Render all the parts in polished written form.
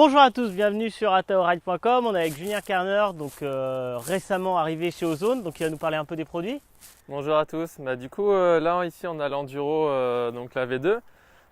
Bonjour à tous, bienvenue sur ataoride.com. On est avec Julien Kerner, donc récemment arrivé chez Ozone, donc il va nous parler un peu des produits. Bonjour à tous. Du coup, là ici on a l'Enduro, donc la V2.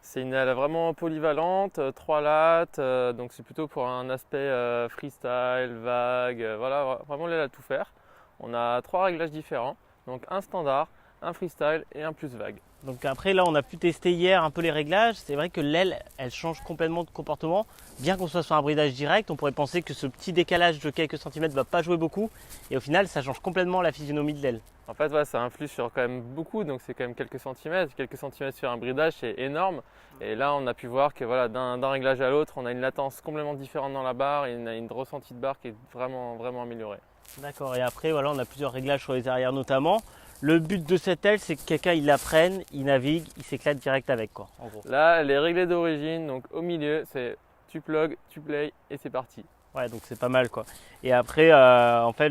C'est une aile vraiment polyvalente, 3 lattes, donc c'est plutôt pour un aspect freestyle, vague, voilà, vraiment l'aile à tout faire. On a 3 réglages différents, donc un standard, un freestyle et un plus vague. Donc après là on a pu tester hier un peu les réglages. C'est vrai que l'aile elle change complètement de comportement. Bien qu'on soit sur un bridage direct, on pourrait penser que ce petit décalage de quelques centimètres ne va pas jouer beaucoup. Et au final ça change complètement la physionomie de l'aile. En fait, ouais, ça influe sur quand même beaucoup, donc c'est quand même quelques centimètres. Quelques centimètres sur un bridage, c'est énorme. Et là, on a pu voir que voilà, d'un réglage à l'autre, on a une latence complètement différente dans la barre et on a une ressentie de barre qui est vraiment améliorée. D'accord, et après voilà, on a plusieurs réglages sur les arrières notamment. Le but de cette aile, c'est que quelqu'un il la prenne, il navigue, il s'éclate direct avec quoi, en gros. Là, elle est réglée d'origine, donc au milieu, c'est tu plug, tu play et c'est parti. Ouais, donc c'est pas mal quoi. Et après, en fait,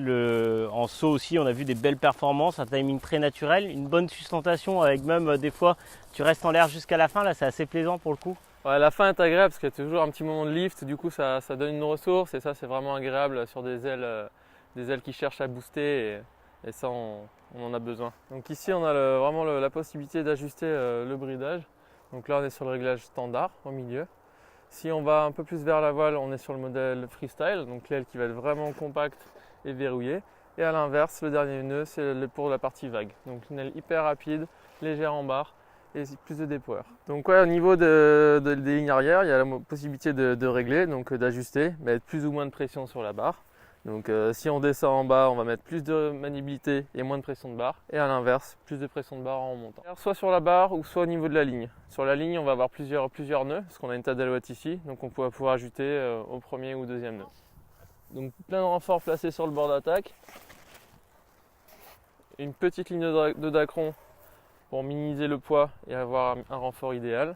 en saut aussi, on a vu des belles performances, un timing très naturel, une bonne sustentation avec même des fois, tu restes en l'air jusqu'à la fin. Là, c'est assez plaisant pour le coup. Ouais, la fin est agréable parce qu'il y a toujours un petit moment de lift, du coup ça donne une ressource et ça c'est vraiment agréable sur des ailes qui cherchent à booster et ça on en a besoin. Donc ici on a vraiment la possibilité d'ajuster le bridage. Donc là on est sur le réglage standard au milieu. Si on va un peu plus vers la voile, on est sur le modèle freestyle, donc l'aile qui va être vraiment compacte et verrouillée. Et à l'inverse, le dernier nœud, c'est pour la partie vague. Donc une aile hyper rapide, légère en barre et plus de dépower. Donc ouais, au niveau des lignes arrière, il y a la possibilité de régler, donc d'ajuster, mettre plus ou moins de pression sur la barre. Donc si on descend en bas, on va mettre plus de maniabilité et moins de pression de barre. Et à l'inverse, plus de pression de barre en montant. Soit sur la barre ou soit au niveau de la ligne. Sur la ligne, on va avoir plusieurs nœuds, parce qu'on a une table d'alouette ici. Donc on va pouvoir ajouter au premier ou deuxième nœud. Donc plein de renforts placés sur le bord d'attaque. Une petite ligne de dacron pour minimiser le poids et avoir un renfort idéal.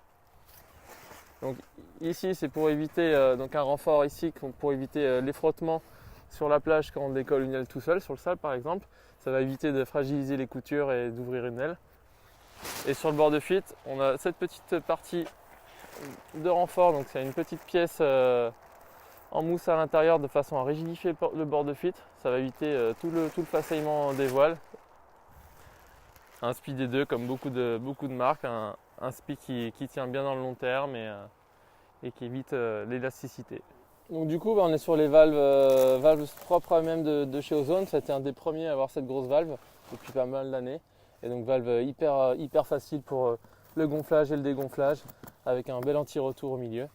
Donc ici, c'est pour éviter donc un renfort ici pour éviter les frottements sur la plage quand on décolle une aile tout seul, sur le sable par exemple. Ça va éviter de fragiliser les coutures et d'ouvrir une aile. Et sur le bord de fuite, on a cette petite partie de renfort, donc c'est une petite pièce en mousse à l'intérieur de façon à rigidifier le bord de fuite. Ça va éviter tout le façonnement des voiles. Un spi des deux comme beaucoup de marques, un spi qui tient bien dans le long terme et qui évite l'élasticité. Donc du coup on est sur les valves propres à eux-mêmes de chez Ozone. C'était un des premiers à avoir cette grosse valve depuis pas mal d'années. Et donc valve hyper facile pour le gonflage et le dégonflage avec un bel anti-retour au milieu.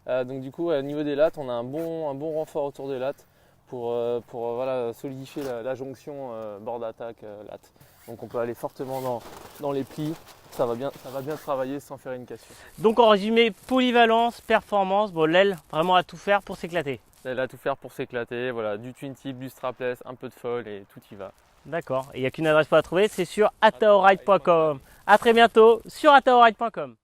Donc du coup au niveau des lattes, on a un bon renfort autour des lattes pour voilà, solidifier la jonction bord d'attaque latte. Donc on peut aller fortement dans les plis. Ça va bien travailler sans faire une cassure. Donc en résumé, polyvalence, performance, bon, l'aile vraiment à tout faire pour s'éclater. L'aile à tout faire pour s'éclater, voilà, du twin tip, du strapless, un peu de foil et tout y va. D'accord, et il n'y a qu'une adresse pour la trouver, c'est sur ataoride.com. A très bientôt sur ataoride.com.